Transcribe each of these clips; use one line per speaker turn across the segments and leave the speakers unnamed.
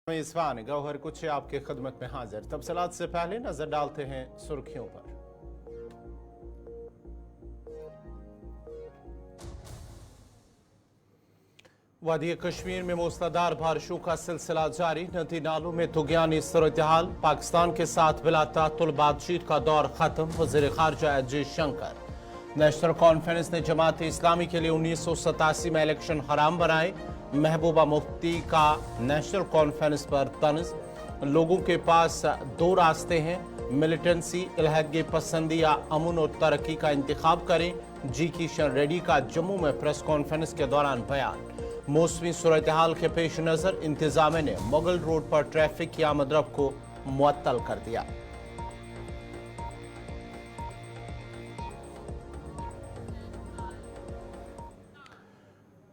मेज़बान गौहर कुछ आपके खिदमत में हाजिर। तफसीलात से पहले नजर डालते हैं सुर्खियों पर। वादी कश्मीर में मूसलाधार बारिशों का सिलसिला जारी, नदी नालों में तुगयानी सूरत-ए-हाल। पाकिस्तान के साथ बिला तातुल बातचीत का दौर खत्म, वज़ीर ख़ारजा जयशंकर। नेशनल कॉन्फ्रेंस ने जमात इस्लामी के लिए 1987 में इलेक्शन हराम बनाए। महबूबा मुफ्ती का नेशनल कॉन्फ्रेंस पर तंज, लोगों के पास दो रास्ते हैं, मिलिटेंसी, इलाहगी पसंदी या अमन और तरक्की का इंतखाब करें। जी किशन रेड्डी का जम्मू में प्रेस कॉन्फ्रेंस के दौरान बयान। मौसमी सूरत हाल के पेश नज़र इंतजामिया ने मुगल रोड पर ट्रैफिक की आमद-रफ्त को मुअत्तल कर दिया।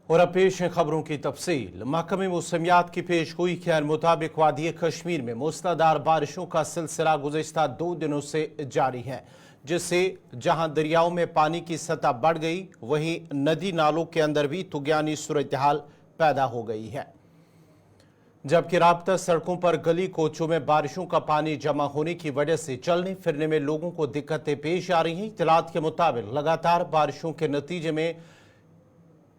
और अब पेश है खबरों की तफसील। महकमे मौसमियात की पेशगोई के मुताबिक वादी कश्मीर में मूसलाधार बारिशों का सिलसिला गुज़िश्ता 2 दिनों से जारी है, जिससे जहां दरियाओं में पानी की सतह बढ़ गई, वहीं नदी नालों के अंदर भी तुगयानी सूरत हाल पैदा हो गई है। जबकि राब्ता सड़कों पर गली कोचों में बारिशों का पानी जमा होने की वजह से चलने फिरने में लोगों को दिक्कतें पेश आ रही हैं। इत्तलात के मुताबिक लगातार बारिशों के नतीजे में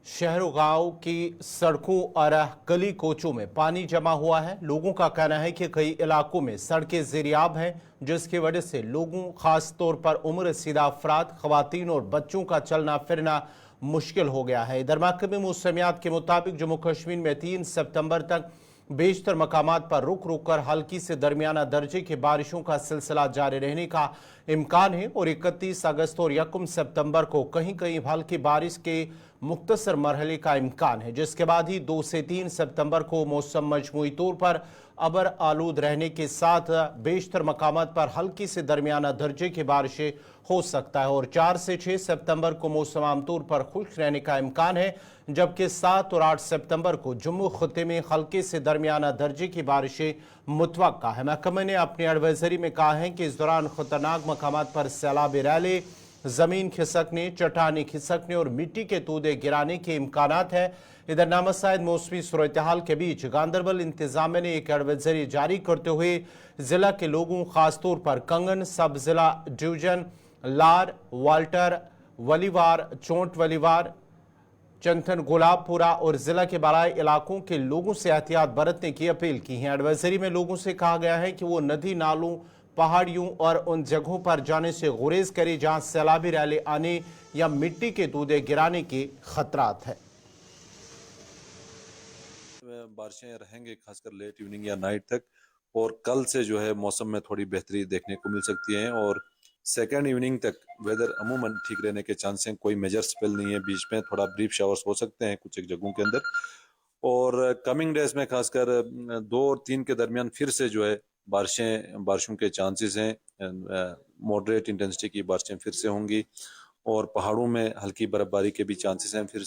शहरों गांव की सड़कों और गली कोचों में पानी जमा हुआ है। लोगों का कहना है कि कई इलाकों में सड़कें ज़ेरियाब हैं, जिसकी वजह से लोगों, खास तौर पर उम्र रसीदा अफराद, खवातीन और बच्चों का चलना फिरना मुश्किल हो गया है। इधर महकमे मौसमियात के मुताबिक जम्मू कश्मीर में 3 सितंबर तक बेशतर मकामात पर रुक रुक कर हल्की से दरमियाना दर्जे की बारिशों का सिलसिला जारी रहने का इम्कान है और 31 अगस्त और 1 सितंबर को कहीं कहीं हल्की बारिश के मुख्तसर मरहले का इम्कान है, जिसके बाद ही 2 से 3 सितंबर को मौसम मजमूई तौर पर अबर आलूद रहने के साथ बेशतर मकामात पर हल्की से दरमियाना दर्जे की बारिशें हो सकता है और 4 से 6 सितंबर को मौसम आमतौर पर खुश्क रहने का इम्कान है, जबकि 7 और 8 सितंबर को जम्मू खत्े में हल्के से दरमियाना दर्जे की बारिशें मुतवक्का है। महकमे ने अपनी एडवाइजरी में कहा है कि इस दौरान खतरनाक मकामात पर सैलाबी रैली, जमीन खिसकने, चट्टानी खिसकने और मिट्टी के तूदे गिराने के इम्कानात है। इधर नामसाइद मौसमी सूरत हाल के बीच गांधरबल इंतजामिया ने एक एडवाइजरी जारी करते हुए जिला के लोगों, खासतौर पर कंगन सब जिला डिवीजन, लार, वाल्टर, वलीवार, चोंट वलीवार, चंथन, गुलाबपुरा और जिला के बड़ाई इलाकों के लोगों से एहतियात बरतने की अपील की है। एडवाइजरी में लोगों से कहा गया है कि वो नदी नालों, पहाड़ियों और उन जगहों पर जाने से गुरेज करे जहां सैलाबी रैली आने या मिट्टी के दूधे गिराने के खतरात है।
बारिशें रहेंगे खासकर लेट इवनिंग या नाइट तक, और कल से जो है मौसम में थोड़ी बेहतरी देखने को मिल सकती है और सेकेंड इवनिंग तक वेदर अमूमन ठीक रहने के चांस हैं। कोई मेजर स्पेल नहीं है, बीच में थोड़ा ब्रीफ शावर्स हो सकते हैं कुछ एक जगहों के अंदर, और कमिंग डेज में खासकर 2 और 3 के दरमियान फिर से जो है बारिशों के चांसेस हैं। मॉडरेट इंटेंसिटी की बारिशें फिर से होंगी और पहाड़ों में हल्की बर्फबारी के भी चांसेस हैं। फिर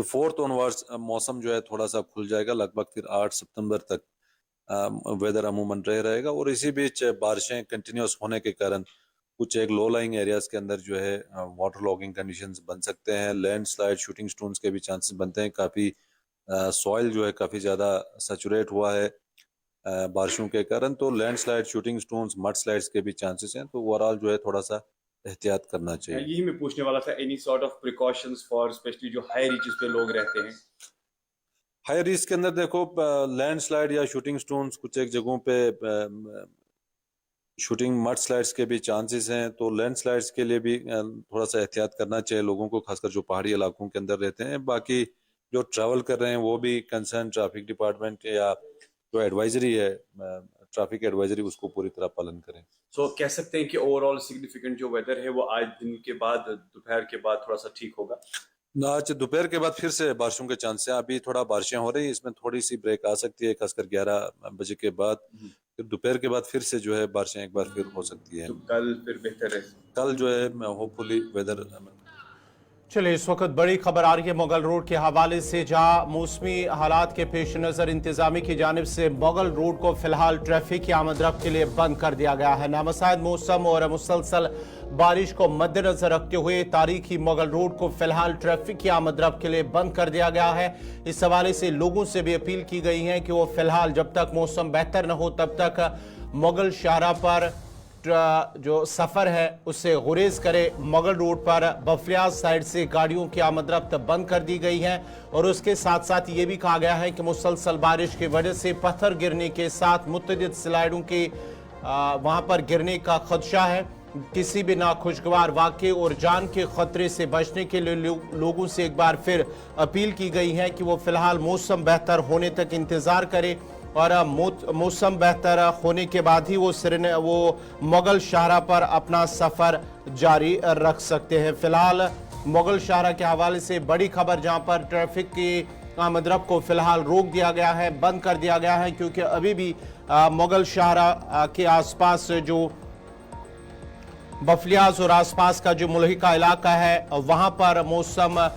4th ऑनवर्ड्स मौसम जो है थोड़ा सा खुल जाएगा, लगभग फिर 8 सितंबर तक वेदर अमूमन रहेगा और इसी बीच बारिशें कंटिन्यूस होने के कारण कुछ एक लो लाइंग एरियाज के अंदर जो है वाटर लॉगिंग कंडीशंस बन सकते हैं, लैंडस्लाइड, शूटिंग स्टोन्स के भी चांसेस बनते हैं। काफ़ी सॉइल जो है काफ़ी ज़्यादा सैचुरेट हुआ है बारिशों के कारण, तो landslide, shooting stones, mud slides के भी चांसेस हैं। तो ओवरऑल जो है थोड़ा सा एहतियात करना चाहिए।
यही मैं पूछने वाला था, any sort of precautions for specially जो हाई रीचेस पे लोग रहते हैं?
हाई रिस्क के अंदर देखो लैंडस्लाइड या शूटिंग स्टोन्स, कुछ एक जगहों पे शूटिंग मड स्लाइड्स के भी चांसेस हैं, तो लैंडस्लाइड्स के लिए भी थोड़ा सा एहतियात करना चाहिए लोगों को, खासकर जो पहाड़ी इलाकों के अंदर रहते हैं। बाकी जो ट्रैवल कर रहे हैं वो भी कंसर्न ट्रैफिक डिपार्टमेंट या जो एडवाइजरी है, ट्रैफिक एडवाइजरी, उसको पूरी तरह पालन करें।
सो कह सकते हैं कि ओवरऑल सिग्निफिकेंट जो वेदर है वो आज दिन के बाद, दोपहर के बाद थोड़ा सा ठीक होगा।
आज दोपहर के बाद फिर से बारिशों के चांस हैं। अभी थोड़ा बारिशें हो रही है, इसमें थोड़ी सी ब्रेक आ सकती है खासकर 11 बजे के बाद। फिर दोपहर के बाद फिर से जो है बारिशें एक बार फिर हो सकती है।
तो कल फिर बेहतर है,
कल जो है होपफुली वेदर
चलिए इस वक्त बड़ी खबर आ रही है मुगल रोड के हवाले से, जहां मौसमी हालात के पेश नज़र इंतजामी की जानिब से मुगल रोड को फिलहाल ट्रैफिक की आमदरफ्त के लिए बंद कर दिया गया है। नामसाइद मौसम और मुसलसल बारिश को मद्देनजर रखते हुए तारीखी मुगल रोड को फिलहाल ट्रैफिक की आमदरफ्त के लिए बंद कर दिया गया है। इस हवाले से लोगों से भी अपील की गई है कि वो फिलहाल जब तक मौसम बेहतर न हो तब तक मुगल शाहरा पर जो सफ़र है उससे गुरेज करे। मुगल रोड पर बफलियाज साइड से गाड़ियों की आमदरफ्त बंद कर दी गई है और उसके साथ साथ ये भी कहा गया है कि मुसलसल बारिश की वजह से पत्थर गिरने के साथ मुतअद्दिद स्लाइडों के वहां पर गिरने का खदशा है। किसी भी नाखुशगवार वाक़े और जान के खतरे से बचने के लिए लोगों से एक बार फिर अपील की गई है कि वो फिलहाल मौसम बेहतर होने तक इंतज़ार करें और मौसम बेहतर होने के बाद ही वो मुगल शाहरा पर अपना सफ़र जारी रख सकते हैं। फिलहाल मुगल शाहरा के हवाले से बड़ी खबर, जहां पर ट्रैफिक की आमदरफ्त को फिलहाल रोक दिया गया है, बंद कर दिया गया है, क्योंकि अभी भी मुगल शाहरा के आसपास जो बफलियाज और आसपास का जो मुल्हिका इलाका है वहां पर मौसम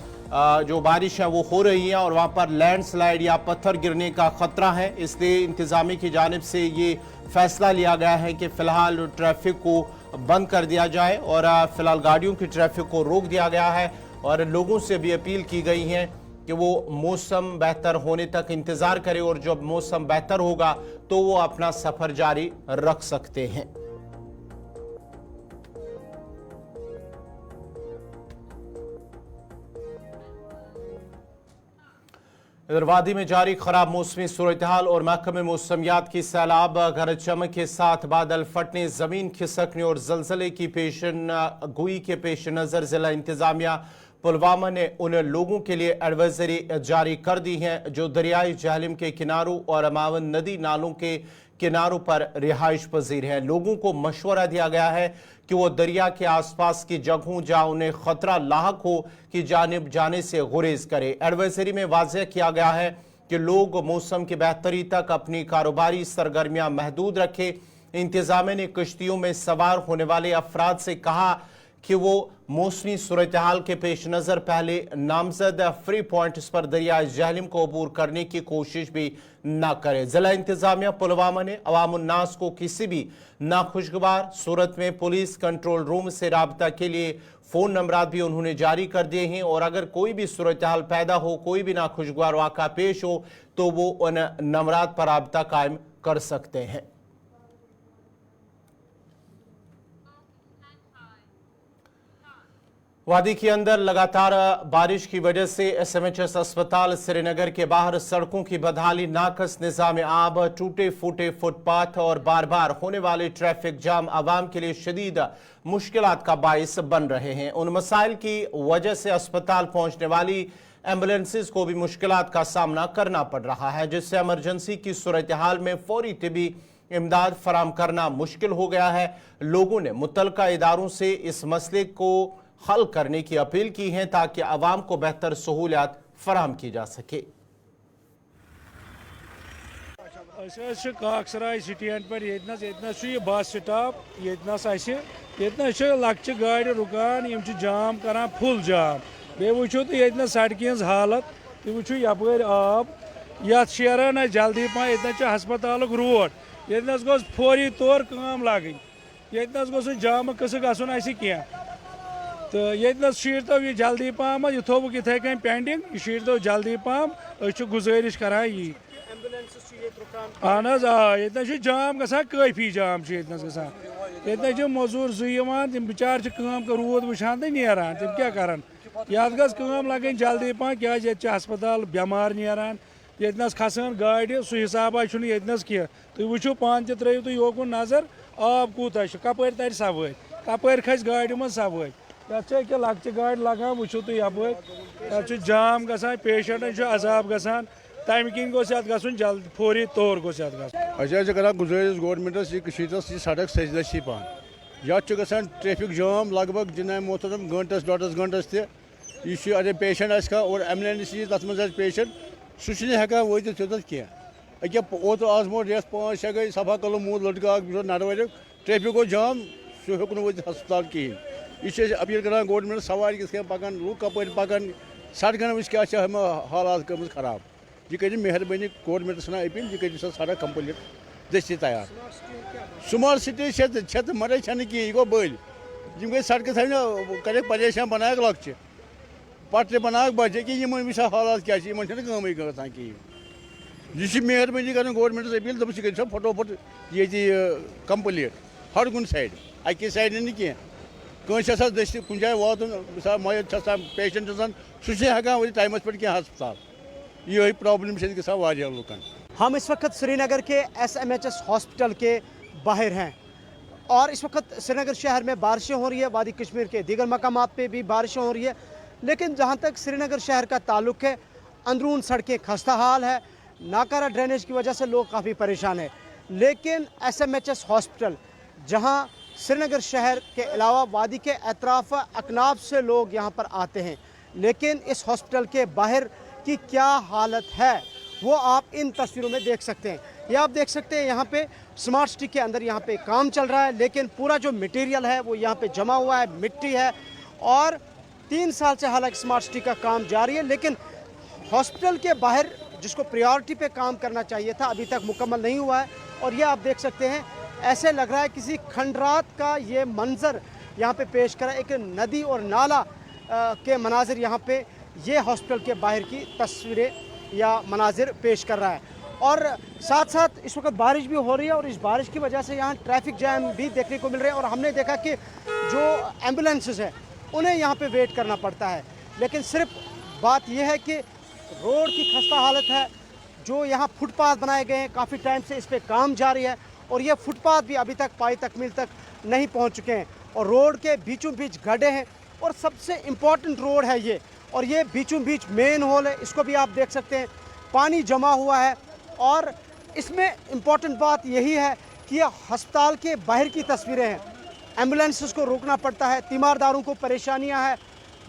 जो बारिश है वो हो रही है और वहां पर लैंडस्लाइड या पत्थर गिरने का खतरा है। इसलिए इंतजामी की जानिब से ये फैसला लिया गया है कि फिलहाल ट्रैफिक को बंद कर दिया जाए और फिलहाल गाड़ियों की ट्रैफिक को रोक दिया गया है और लोगों से भी अपील की गई है कि वो मौसम बेहतर होने तक इंतजार करें और जब मौसम बेहतर होगा तो वो अपना सफर जारी रख सकते हैं। इधर वादी में जारी खराब मौसमी सूरत हाल और महकमे मौसमियात की सैलाब, गरज चमक के साथ बादल फटने, जमीन खिसकने और जलजले की पेशन गोई के पेश नजर जिला इंतजामिया पुलवामा ने उन लोगों के लिए एडवाइजरी जारी कर दी है जो दरियाई जहलम के किनारों और मावन नदी नालों के किनारों पर रिहाइश पजीर है। लोगों को मशवरा दिया गया है कि वो दरिया के आसपास की जगहों जहां उन्हें खतरा लाहक हो की जानिब जाने से गुरेज करे। एडवाइजरी में वाज़ेह किया गया है कि लोग मौसम की बेहतरी तक अपनी कारोबारी सरगर्मियां महदूद रखें। इंतजामिया ने कश्तियों में सवार होने वाले अफराद से कहा कि वो मौसमी सूरत हाल के पेश नज़र पहले नामजद फ्री पॉइंट्स पर दरियाई जहलम को अबूर करने की कोशिश भी ना करें। जिला इंतजामिया पुलवामा ने अवामुन्नास को किसी भी नाखुशगवार सूरत में पुलिस कंट्रोल रूम से राबता के लिए फ़ोन नंबरात भी उन्होंने जारी कर दिए हैं और अगर कोई भी सूरत हाल पैदा हो, कोई भी नाखुशगवार वाक़ा पेश हो तो वो उन नंबरात पर राबता कायम कर सकते हैं। वादी के अंदर लगातार बारिश की वजह से SMHS अस्पताल श्रीनगर के बाहर सड़कों की बदहाली, नाकस निज़ाम आब, टूटे फूटे फुटपाथ और बार बार होने वाले ट्रैफिक जाम आवाम के लिए शदीद मुश्किलात का बाइस बन रहे हैं। उन मसाइल की वजह से अस्पताल पहुंचने वाली एम्बुलेंसेज को भी मुश्किलात का सामना करना पड़ रहा है, जिससे एमरजेंसी की सूरत हाल में फौरी तिबी इमदाद फराम करना मुश्किल हो गया है। लोगों ने मुतल्लिका इदारों से इस मसले को हल करने की अपील की है ताकि आवाम को बेहतर सहूलियात फराहम की जा सके।
काकसराय स्टैंड पर ये बस स्टॉप लक्चि गाड़ रुकान जाम करान फुल जाम बे वो तो सड़क हज हालत तुम वो यपर आब ये शेरान जल्दी पा हस्पताल रोड ये गो फौरी तौर काम लगन ये गो जाम कस गसन कह तो ये शीरतो यह जल्दी पहम यह थोक इत पेंडिंग यह शीरतो जल्दी पहम गुजारिश करान यी अहन ये जाम गसान काफी जाम ये मजूर जुम बिचार रूद वुचान तो नान तम क्या करान ये गम लगन जल्दी पहन क्या हस्पताल बेमार नान ये खसान गाड़ सह हिसाब ये कह तुम वो पान त्रो तुम योकुन नजर आब कूत कपर तर सवार कपर खस गाड़ मज सवार ये लक्चि गाड़ लगान वो तुम यपर जाम गसान पेशेंट अजाब गसान तम किन गोस गसन जल्द फौरी तौर गोस
कर गुजारिश गवर्नमेंटस यह सड़क सजलसी पान ये गसान ट्रैफिक जाम लगभग जनाब मोहतरम घंटस डोडस घंटस तह अगर पेशेंट आ और एम्बुलेंस तथ मज पेशेंट सह हेकान वत योत कह अके ओत आज मो रेस 5-6 गई सफा कलो मूद लड़का नरवर ट्रैफिक गो जाम सह हेक वत हस्पताल कहें یہ अपील करान गवर्नमेंट सवार किस पकान लूक कपर पकान सड़कन वह क्या हालात गम खराब यह कर मेहरबानी गवर्नमेंट सना अपील यह कर सड़क कम्प्लीट दस्ती तैयार स्मार्ट सिटी तो मरे छे कह गो बल गई सड़क कर परेशान बनाक लक्चे पटरे बनाक बचे कि वह हालात क्या कम गसान कहें यह मेहरबानी कर गवर्नमेंट अपील दस कर फटोफट ये कम्प्लीट हर कुन साइड अके साइड नी कह कंस दस्ती कुछ जाए वातन मिसाल मयत पेशेंट सह वो टाइम पे क्या हस्पताल ये प्रॉब्लम गया लुकन।
हम इस वक्त श्रीनगर के SMHS हॉस्पिटल के बाहर हैं और इस वक्त श्रीनगर शहर में बारिशें हो रही है, वादी कश्मीर के दीगर मकामात पे भी बारिशें हो रही है, लेकिन जहां तक श्रीनगर शहर का ताल्लुक है अंदरून सड़कें खस्ता हाल है, नाकारा ड्रेनेज की वजह से लोग काफ़ी परेशान हैं। लेकिन SMHS हॉस्पिटल जहां श्रीनगर शहर के अलावा वादी के अतराफ अकनाफ से लोग यहां पर आते हैं, लेकिन इस हॉस्पिटल के बाहर की क्या हालत है वो आप इन तस्वीरों में देख सकते हैं। ये आप देख सकते हैं यहाँ पे स्मार्ट सिटी के अंदर यहाँ पे काम चल रहा है, लेकिन पूरा जो मटेरियल है वो यहाँ पे जमा हुआ है, मिट्टी है और 3 साल से हालांकि स्मार्ट सिटी का काम जारी है, लेकिन हॉस्पिटल के बाहर जिसको प्रायोरिटी पे काम करना चाहिए था अभी तक मुकम्मल नहीं हुआ है। और ये आप देख सकते हैं ऐसे लग रहा है किसी खंडरात का ये मंजर यहाँ पे पेश करा, एक नदी और नाला के मनाजिर यहाँ पे ये हॉस्पिटल के बाहर की तस्वीरें या मनाजिर पेश कर रहा है। और साथ साथ इस वक्त बारिश भी हो रही है और इस बारिश की वजह से यहाँ ट्रैफिक जैम भी देखने को मिल रहे हैं और हमने देखा कि जो एम्बुलेंसेस हैं उन्हें यहाँ पे वेट करना पड़ता है। लेकिन सिर्फ बात यह है कि रोड की खस्ता हालत है, जो यहाँ फुटपाथ बनाए गए हैं काफ़ी टाइम से इस पर काम जारी है और ये फुटपाथ भी अभी तक पाई तकमील तक नहीं पहुँच चुके हैं और रोड के बीचों बीच गड्ढे हैं और सबसे इम्पॉर्टेंट रोड है ये, और ये बीचों बीच मेन होल है, इसको भी आप देख सकते हैं पानी जमा हुआ है। और इसमें इम्पॉर्टेंट बात यही है कि ये अस्पताल के बाहर की तस्वीरें हैं, एम्बुलेंसेस को रोकना पड़ता है, तीमारदारों को परेशानियां हैं,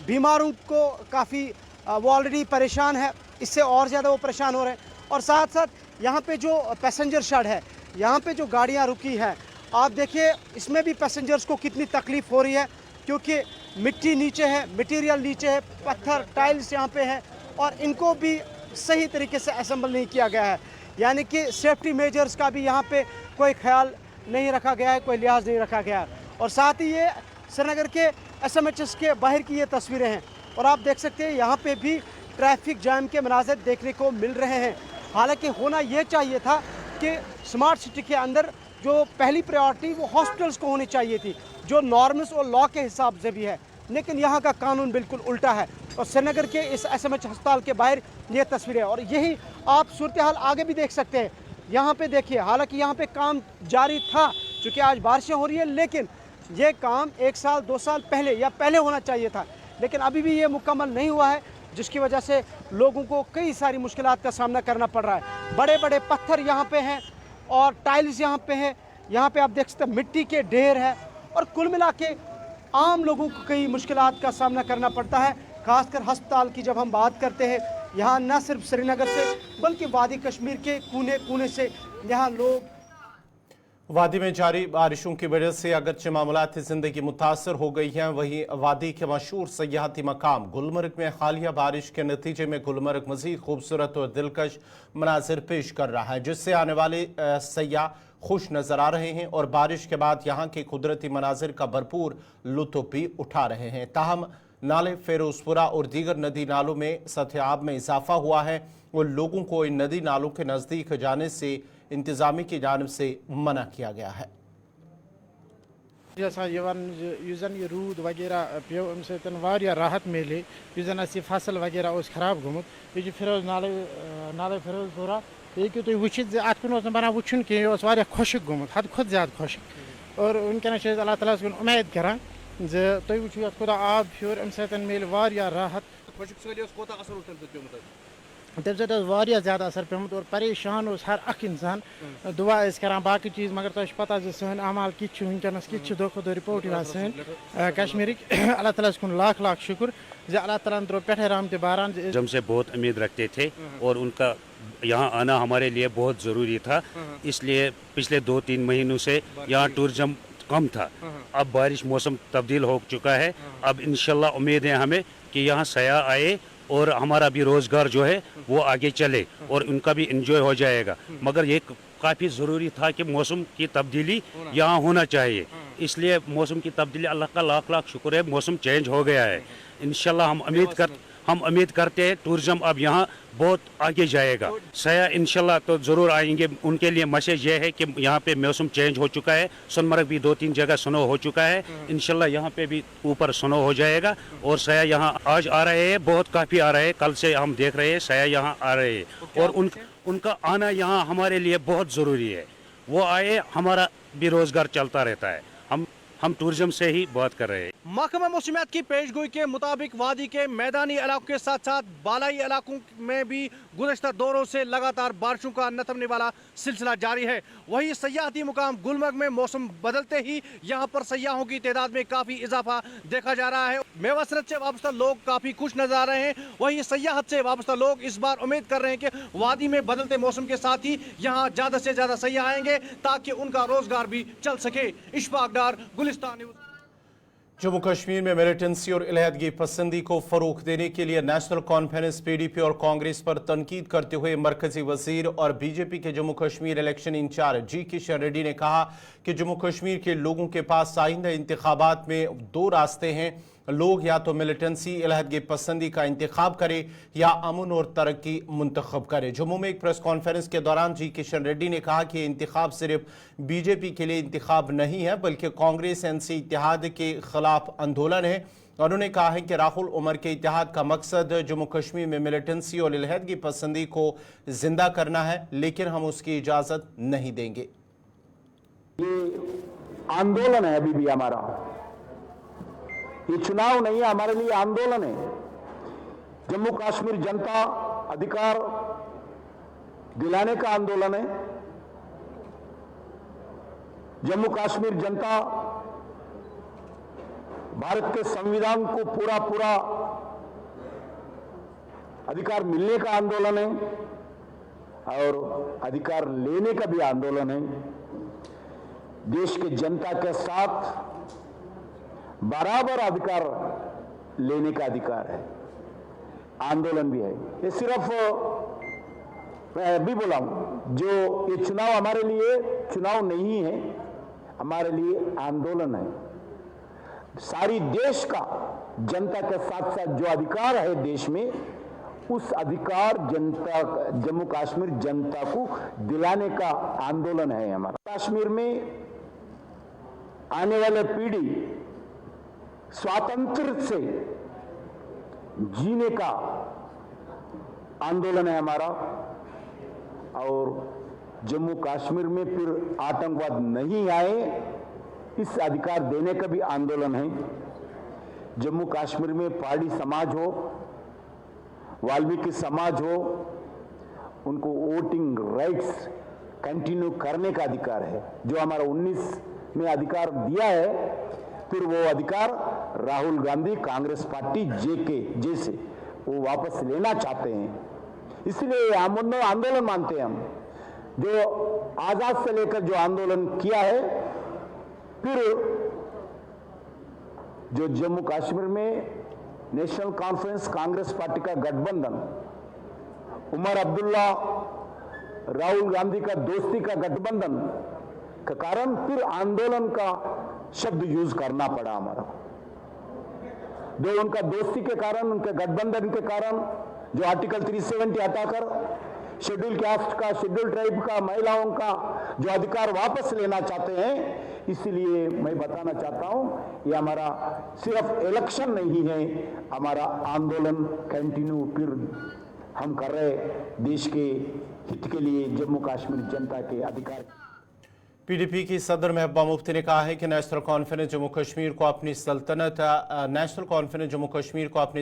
बीमारों को काफ़ी वो ऑलरेडी परेशान है, इससे और ज़्यादा वो परेशान हो रहे हैं। और साथ साथ यहाँ पे जो पैसेंजर शेड है, यहाँ पे जो गाड़ियाँ रुकी हैं, आप देखिए इसमें भी पैसेंजर्स को कितनी तकलीफ़ हो रही है, क्योंकि मिट्टी नीचे है, मटेरियल नीचे है, पत्थर टाइल्स यहाँ पे हैं और इनको भी सही तरीके से असेंबल नहीं किया गया है, यानी कि सेफ्टी मेजर्स का भी यहाँ पे कोई ख्याल नहीं रखा गया है, कोई लिहाज नहीं रखा गया है। और साथ ही ये श्रीनगर के SMHS के बाहर की ये तस्वीरें हैं और आप देख सकते हैं यहाँ पे भी ट्रैफिक जाम के मनाज़िर देखने को मिल रहे हैं। हालांकि होना ये चाहिए था कि स्मार्ट सिटी के अंदर जो पहली प्रायोरिटी वो हॉस्पिटल्स को होनी चाहिए थी, जो नॉर्म्स और लॉ के हिसाब से भी है, लेकिन यहाँ का कानून बिल्कुल उल्टा है। और श्रीनगर के इस SMH अस्पताल के बाहर ये तस्वीरें और यही आप सूरत हाल आगे भी देख सकते हैं। यहाँ पे देखिए, हालांकि यहाँ पे काम जारी था क्योंकि आज बारिशें हो रही है, लेकिन ये काम 1 साल 2 साल पहले या पहले होना चाहिए था, लेकिन अभी भी ये मुकम्मल नहीं हुआ है, जिसकी वजह से लोगों को कई सारी मुश्किलात का सामना करना पड़ रहा है। बड़े बड़े पत्थर यहाँ पे हैं और टाइल्स यहाँ पे हैं, यहाँ पे आप देख सकते हैं मिट्टी के ढेर है और कुल मिला के आम लोगों को कई मुश्किलात का सामना करना पड़ता है। खासकर अस्पताल की जब हम बात करते हैं, यहाँ न सिर्फ श्रीनगर से बल्कि वादी कश्मीर के कोने कोने से यहाँ लोग
वादी में जारी बारिशों की वजह से अगरचे मामलाती ज़िंदगी मुतासर हो गई हैं, वहीं वादी के मशहूर सयाहती मकाम गुलमर्ग में हालिया बारिश के नतीजे में गुलमर्ग मज़ीद खूबसूरत और दिलकश मनाजिर पेश कर रहा है, जिससे आने वाले सयाह खुश नज़र आ रहे हैं और बारिश के बाद यहाँ के कुदरती मनाजिर का भरपूर लुत्फ़ भी उठा रहे हैं। ताहम नाले फिरोजपुरा और दीगर नदी नालों में सतह-ए-आब में इजाफा हुआ है और लोगों को इन नदी नालों के नज़दीक जाने से इंतजामी की जानिब से मना किया गया है।
ये रूद वगैरह पे अम सत्य राहत मिले, फसल वगैरह खराब गोमुत, ये फिरोज नाले फिरोजपुरा ये तुम वुचित अत कुन बना वुचन कह खुशक गोमुत, हद खुद ज्यादा खुशक। और वनकस अल्लाह ताला कुन उम्मीद करान तुम वो ये खुदा आब फ्योर अम सत्य मिले राहत, तम सत्या ज़्यादा असर पेमुत और परेशान हर अख इंसान दुआ करान बाकी चीज़, मगर तुम पता सन अमाल कि वनकस कि दो खुद रिपोर्ट सन कश्मीर अल्लाह ताला कुन लाख लाख शुक्र अल्लाह ताला द्रो पेठे राम बारान
हमसे बहुत उम्मीद रखते थे और उनका यहाँ आना हमारे लिए बहुत ज़रूरी था, इसलिए पिछले 2-3 महीनों से यहाँ टूरिज्म कम था। अब बारिश मौसम तब्दील हो चुका है। अब इंशाल्लाह उम्मीद है हमें कि यहाँ सयाह आए और हमारा भी रोज़गार जो है वो आगे चले और उनका भी इंजॉय हो जाएगा। मगर ये काफ़ी ज़रूरी था कि मौसम की तब्दीली यहाँ होना चाहिए, इसलिए मौसम की तब्दीली अल्लाह का लाख लाख शुक्र है, मौसम चेंज हो गया है। इंशाल्लाह हम उम्मीद करते हैं टूरिज़्म अब यहाँ बहुत आगे जाएगा। सयाह इंशाल्लाह तो ज़रूर आएंगे। उनके लिए मैसेज ये है कि यहाँ पे मौसम चेंज हो चुका है। सोनमर्ग भी 2-3 जगह स्नो हो चुका है। इंशाल्लाह यहाँ पे भी ऊपर स्नो हो जाएगा और सयाह यहाँ आज आ रहे हैं, बहुत काफ़ी आ रहे हैं। कल से हम देख रहे हैं सयाह यहाँ आ रहे हैं और उनका आना यहाँ हमारे लिए बहुत ज़रूरी है। वो आए, हमारा भी रोज़गार चलता रहता है। हम टूरिज्म से ही बात कर रहे हैं।
महकमा मौसमियात की पेशगोई के मुताबिक वादी के मैदानी इलाकों के साथ साथ बालाई इलाकों में भी गुज़श्ता दौरों से लगातार बारिशों का न थमने वाला सिलसिला जारी है। वहीं सयाहती मुकाम गुलमर्ग में मौसम बदलते ही यहाँ पर सयाहों की तादाद में काफ़ी इजाफा देखा जा रहा है। मेवा सनत से वाबस्ता लोग काफ़ी खुश नजर आ रहे हैं। वहीं सयाहत से वाबस्ता लोग इस बार उम्मीद कर रहे हैं कि वादी में बदलते मौसम के साथ ही यहाँ ज़्यादा से ज़्यादा सयाह आएंगे ताकि उनका रोज़गार भी चल सके। इशफाक डार, गुलिस्तान न्यूज़।
जम्मू कश्मीर में मिलिटेंसी और इलहदगी पसंदी को फरोग देने के लिए नेशनल कॉन्फ्रेंस पीडीपी और कांग्रेस पर तनकीद करते हुए मरकजी वजीर और बीजेपी के जम्मू कश्मीर इलेक्शन इंचार्ज जी किशन रेड्डी ने कहा कि जम्मू कश्मीर के लोगों के पास आइंदा इंतखाबात में दो रास्ते हैं। लोग या तो मिलिटेंसी इलहदगी पसंदी का इंतखाब करें या अमन और तरक्की मुंतखब करें। जम्मू में एक प्रेस कॉन्फ्रेंस के दौरान जी किशन रेड्डी ने कहा कि इंतखाब सिर्फ बीजेपी के लिए इंतखाब नहीं है बल्कि कांग्रेस एनसी इत्तेहाद के खिलाफ आंदोलन है। उन्होंने कहा है कि राहुल उमर के इत्तेहाद का मकसद जम्मू कश्मीर में मिलिटेंसी और इलहदगी पसंदी को जिंदा करना है, लेकिन हम उसकी इजाजत नहीं देंगे।
ये आंदोलन है अभी भी हमारा, ये चुनाव नहीं है, हमारे लिए आंदोलन है। जम्मू कश्मीर जनता अधिकार दिलाने का आंदोलन है। जम्मू कश्मीर जनता भारत के संविधान को पूरा अधिकार मिलने का आंदोलन है और अधिकार लेने का भी आंदोलन है। देश के जनता के साथ बराबर अधिकार लेने का अधिकार है, आंदोलन भी है। ये सिर्फ मैं अभी बोला हूं, जो ये चुनाव हमारे लिए चुनाव नहीं है, हमारे लिए आंदोलन है। सारी देश का जनता के साथ साथ जो अधिकार है देश में, उस अधिकार जनता जम्मू कश्मीर जनता को दिलाने का आंदोलन है हमारा। कश्मीर में आने वाले पीढ़ी स्वातंत्र से जीने का आंदोलन है हमारा और जम्मू कश्मीर में फिर आतंकवाद नहीं आए, इस अधिकार देने का भी आंदोलन है। जम्मू कश्मीर में पहाड़ी समाज हो, वाल्मीकि समाज हो, उनको वोटिंग राइट्स कंटिन्यू करने का अधिकार है। जो हमारा 19 में अधिकार दिया है, फिर वो अधिकार राहुल गांधी कांग्रेस पार्टी जेके जैसे वो वापस लेना चाहते हैं। इसलिए हम आंदोलन मानते हैं। हम जो आजाद से लेकर जो आंदोलन किया है, फिर जो जम्मू कश्मीर में नेशनल कॉन्फ्रेंस कांग्रेस पार्टी का गठबंधन, उमर अब्दुल्ला राहुल गांधी का दोस्ती का गठबंधन के कारण फिर आंदोलन का शब्द यूज करना पड़ा हमारा। जो उनका दोस्ती के कारण, उनके गठबंधन के कारण जो आर्टिकल 370 हटाकर शेड्यूल कास्ट का, शेड्यूल ट्राइब का, महिलाओं का जो अधिकार वापस लेना चाहते हैं, इसलिए मैं बताना चाहता हूं, ये हमारा सिर्फ इलेक्शन नहीं है, हमारा आंदोलन कंटिन्यू फिर हम कर रहे देश के हित के लिए, जम्मू कश्मीर जनता के अधिकार।
पीडीपी की सदर महबूबा मुफ्ती ने कहा है कि नेशनल कॉन्फ्रेंस जम्मू कश्मीर को अपनी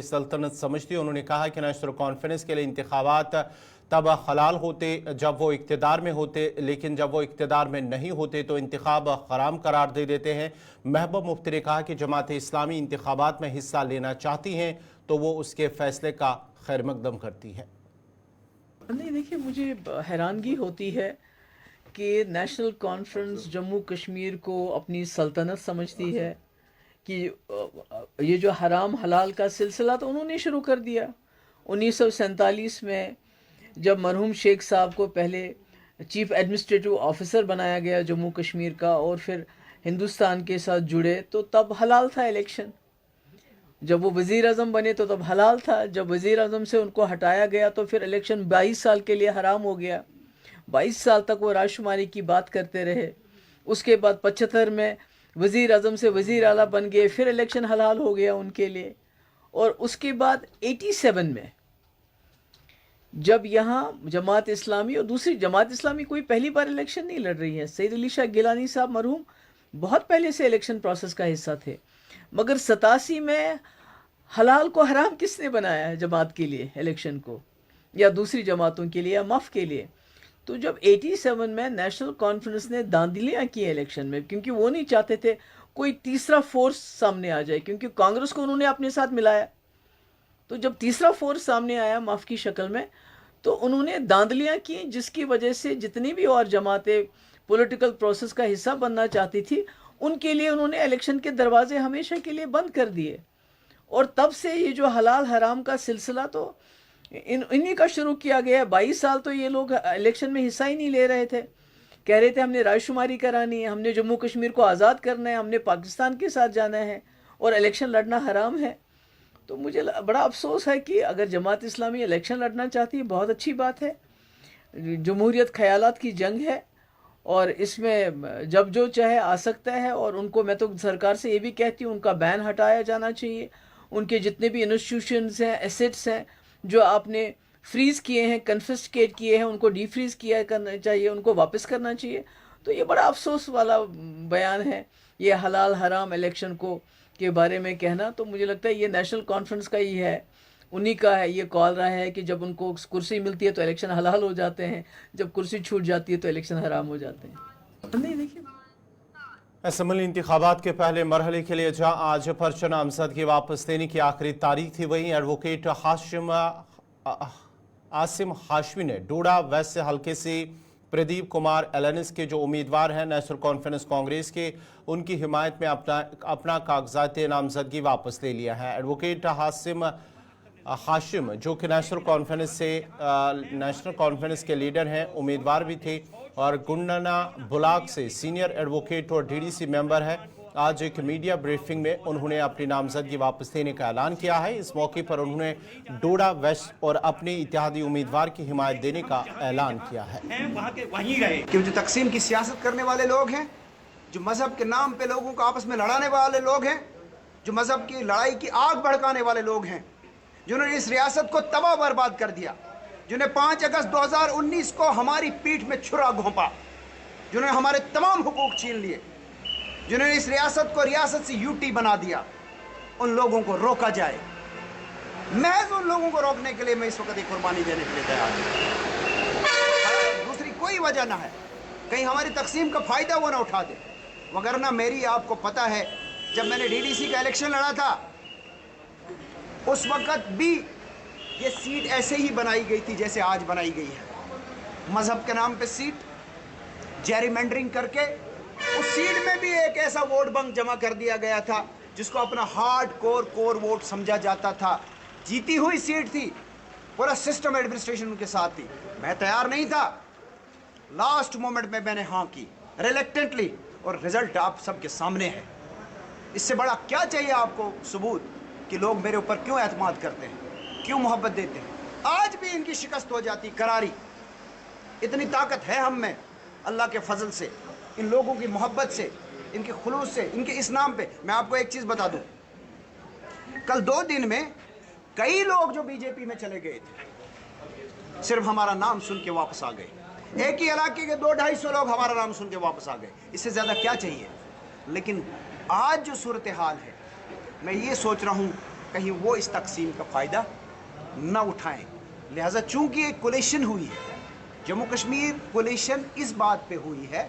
सल्तनत समझती है। उन्होंने कहा कि नेशनल कॉन्फ्रेंस के लिए इंतखाबात तब हलाल होते जब वो इक़्तिदार में होते, लेकिन जब वो इक़्तिदार में नहीं होते तो इंतखाब हराम करार दे देते हैं। महबूबा मुफ्ती ने कहा कि जमात इस्लामी इंतखाबात में हिस्सा लेना चाहती हैं तो वो उसके फैसले का खैर मकदम करती है।
नहीं, देखिए, मुझे हैरानगी होती है کہ نیشنل کانفرنس جموں کشمیر کو اپنی سلطنت سمجھتی ہے کہ یہ جو حرام حلال کا سلسلہ تو انہوں نے شروع کر دیا 1947 میں جب مرحوم شیخ صاحب کو پہلے چیف ایڈمنسٹریٹو آفیسر بنایا گیا جموں کشمیر کا اور پھر ہندوستان کے ساتھ جڑے تو تب حلال تھا الیکشن. جب وہ وزیر اعظم بنے تو تب حلال تھا. جب وزیر اعظم سے ان کو ہٹایا گیا تو پھر الیکشن 22 سال کے لیے حرام ہو گیا. 22 سال تک وہ رائے شماری کی بات کرتے رہے. اس کے بعد 75 میں وزیر اعظم سے وزیر اعلیٰ بن گئے, پھر الیکشن حلال ہو گیا ان کے لیے. اور اس کے بعد 87 میں جب یہاں جماعت اسلامی اور دوسری جماعت اسلامی کوئی پہلی بار الیکشن نہیں لڑ رہی ہے. سید علی شاہ گیلانی صاحب مرحوم بہت پہلے سے الیکشن پروسیس کا حصہ تھے, مگر 87 میں حلال کو حرام کس نے بنایا ہے جماعت کے لیے الیکشن کو, یا دوسری جماعتوں کے لیے, یا مف کے لیے. تو جب 87 میں نیشنل کانفرنس نے داندلیاں کی الیکشن میں, کیونکہ وہ نہیں چاہتے تھے کوئی تیسرا فورس سامنے آ جائے, کیونکہ کانگریس کو انہوں نے اپنے ساتھ ملایا. تو جب تیسرا فورس سامنے آیا مف کی شکل میں تو انہوں نے داندلیاں کی, جس کی وجہ سے جتنی بھی اور جماعتیں پولیٹیکل پروسیس کا حصہ بننا چاہتی تھی ان کے لیے انہوں نے الیکشن کے دروازے ہمیشہ کے لیے بند کر دیے. اور تب سے یہ جو حلال حرام کا سلسلہ تو انہی کا شروع کیا گیا. 22 سال تو یہ لوگ الیکشن میں حصہ ہی نہیں لے رہے تھے. کہہ رہے تھے ہم نے رائے شماری کرانی ہے, ہم نے جموں کشمیر کو آزاد کرنا ہے, ہم نے پاکستان کے ساتھ جانا ہے, اور الیکشن لڑنا حرام ہے. تو مجھے بڑا افسوس ہے کہ اگر جماعت اسلامی الیکشن لڑنا چاہتی ہے بہت اچھی بات ہے. جمہوریت خیالات کی جنگ ہے اور اس میں جب جو چاہے آ سکتا ہے. اور ان کو میں تو سرکار سے یہ بھی کہتی ہوں ان کا بین ہٹایا جانا چاہیے. ان کے جتنے بھی انسٹیٹیوشنز ہیں, ایسیٹس ہیں جو آپ نے فریز کیے ہیں, کنفسکیٹ کیے ہیں, ان کو ڈی فریز کیا کرنا چاہیے, ان کو واپس کرنا چاہیے. تو یہ بڑا افسوس والا بیان ہے یہ حلال حرام الیکشن کو کے بارے میں کہنا. تو مجھے لگتا ہے یہ نیشنل کانفرنس کا ہی ہے, انہی کا ہے یہ کال رہا ہے کہ جب ان کو کرسی ملتی ہے تو الیکشن حلال ہو جاتے ہیں, جب کرسی چھوٹ جاتی ہے تو الیکشن حرام ہو جاتے ہیں. نہیں دیکھیے
اسمبلی انتخابات کے پہلے مرحلے کے لیے جہاں آج پرچہ نامزدگی واپس دینے کی آخری تاریخ تھی, وہیں ایڈوکیٹ عاصم ہاشمی نے ڈوڈا ویسٹ حلقے سے پردیپ کمار ایلنس کے جو امیدوار ہیں نیشنل کانفرنس کانگریس کے, ان کی حمایت میں اپنا کاغذات نامزدگی واپس لے لیا ہے. ایڈوکیٹ ہاشم جو کہ نیشنل کانفرنس کے لیڈر ہیں, امیدوار بھی تھے اور گنڈنا بلاک سے سینئر ایڈوکیٹ اور ڈی ڈی سی ممبر ہے, آج ایک میڈیا بریفنگ میں انہوں نے اپنی نامزدگی واپس دینے کا اعلان کیا ہے. اس موقع پر انہوں نے ڈوڈا ویسٹ اور اپنے اتحادی امیدوار کی حمایت دینے کا اعلان کیا ہے.
کہ جو تقسیم کی سیاست کرنے والے لوگ ہیں, جو مذہب کے نام پہ لوگوں کو آپس میں لڑانے والے لوگ ہیں, جو مذہب کی لڑائی کی آگ بھڑکانے والے لوگ ہیں, جنہوں نے اس ریاست کو تباہ برباد کر دیا, جنہیں 5 اگست 2019 کو ہماری پیٹھ میں چھرا گھونپا, جنہوں نے ہمارے تمام حقوق چھین لیے, جنہوں نے اس ریاست کو ریاست سے یوٹی بنا دیا, ان لوگوں کو روکا جائے. محض ان لوگوں کو روکنے کے لیے میں اس وقت ایک قربانی دینے کے لیے تیار ہوں. دوسری کوئی وجہ نہ ہے, کہیں ہماری تقسیم کا فائدہ وہ نہ اٹھا دے. وگرنہ میری آپ کو پتہ ہے جب میں نے ڈی ڈی سی کا الیکشن لڑا تھا اس وقت بھی یہ سیٹ ایسے ہی بنائی گئی تھی جیسے آج بنائی گئی ہے. مذہب کے نام پہ سیٹ جیری مینڈرنگ کر کے اس سیٹ میں بھی ایک ایسا ووٹ بنک جمع کر دیا گیا تھا جس کو اپنا ہارڈ کور ووٹ سمجھا جاتا تھا. جیتی ہوئی سیٹ تھی, پورا سسٹم ایڈمنسٹریشن ان کے ساتھ تھی. میں تیار نہیں تھا, لاسٹ مومنٹ میں نے ہاں کی ریلیکٹنٹلی, اور رزلٹ آپ سب کے سامنے ہے. اس سے بڑا کیا چاہیے آپ کو ثبوت کہ لوگ میرے اوپر کیوں اعتماد کرتے ہیں, کیوں محبت دیتے ہیں. آج بھی ان کی شکست ہو جاتی کراری. اتنی طاقت ہے ہم میں اللہ کے فضل سے, ان لوگوں کی محبت سے, ان کے خلوص سے, ان کے اس نام پہ. میں آپ کو ایک چیز بتا دوں, کل 2 دن میں کئی لوگ جو بی جے پی میں چلے گئے تھے صرف ہمارا نام سن کے واپس آ گئے. ایک ہی علاقے کے 200-250 لوگ ہمارا نام سن کے واپس آ گئے. اس سے زیادہ کیا چاہیے. لیکن آج جو صورتحال ہے میں یہ سوچ رہا ہوں کہیں وہ اس تقسیم کا فائدہ نہ اٹھائیں. لہٰذا چونکہ ایک کولیشن ہوئی ہے, جموں کشمیر کولیشن اس بات پہ ہوئی ہے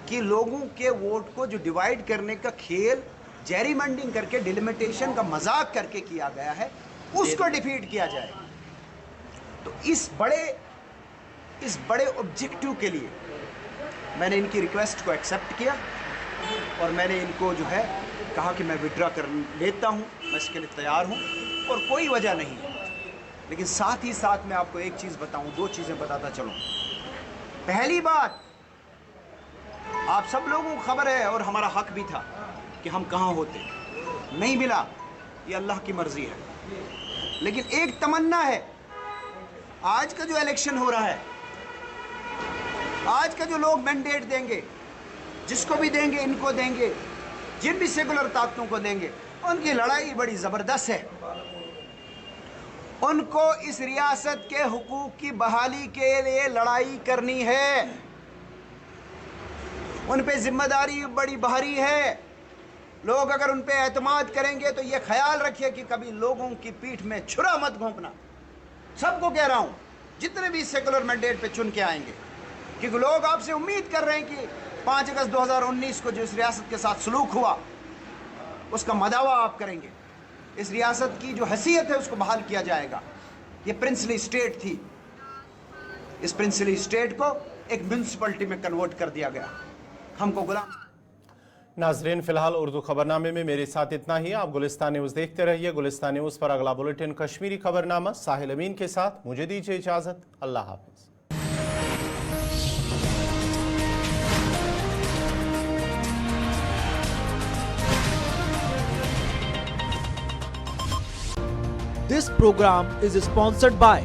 کہ لوگوں کے ووٹ کو جو ڈیوائیڈ کرنے کا کھیل جیری منڈنگ کر کے ڈیلیمیٹیشن کا مذاق کر کے کیا گیا ہے اس کو ڈیفیٹ کیا جائے. تو اس بڑے آبجیکٹو کے لیے میں نے ان کی ریکویسٹ کو ایکسیپٹ کیا اور میں نے ان کو جو ہے کہا کہ میں وڈرا کر لیتا ہوں, میں اس کے لیے تیار ہوں اور کوئی وجہ نہیں ہے. لیکن ساتھ ہی ساتھ میں آپ کو ایک چیز بتاؤں, 2 چیزیں بتاتا چلوں. پہلی بات, آپ سب لوگوں کو خبر ہے اور ہمارا حق بھی تھا کہ ہم کہاں ہوتے, نہیں ملا, یہ اللہ کی مرضی ہے. لیکن ایک تمنا ہے, آج کا جو الیکشن ہو رہا ہے, آج کا جو لوگ مینڈیٹ دیں گے, جس کو بھی دیں گے, ان کو دیں گے, جن بھی سیکولر طاقتوں کو دیں گے, ان کی لڑائی بڑی زبردست ہے. ان کو اس ریاست کے حقوق کی بحالی کے لیے لڑائی کرنی ہے. ان پہ ذمہ داری بڑی بھاری ہے. لوگ اگر ان پہ اعتماد کریں گے تو یہ خیال رکھیے کہ کبھی لوگوں کی پیٹھ میں چھرا مت گھونپنا. سب کو کہہ رہا ہوں, جتنے بھی سیکولر مینڈیٹ پہ چن کے آئیں گے, کیونکہ لوگ آپ سے امید کر رہے ہیں کہ 5 اگست 2019 کو جو اس ریاست کے ساتھ سلوک ہوا اس کا مداوع آپ کریں گے. اس ریاست کی جو حیثیت ہے اس کو بحال کیا جائے گا. یہ پرنسلی اسٹیٹ تھی, اس پرنسلی اسٹیٹ کو ایک میونسپلٹی میں کنورٹ کر دیا گیا. ہم کو غلام.
ناظرین, فی الحال اردو خبرنامے میں میرے ساتھ اتنا ہی. آپ گلستان نیوز دیکھتے رہیے. گلستان نیوز پر اگلا بلیٹن کشمیری خبرنامہ ساحل امین کے ساتھ. مجھے دیجیے اجازت. اللہ حافظ.
This program is sponsored by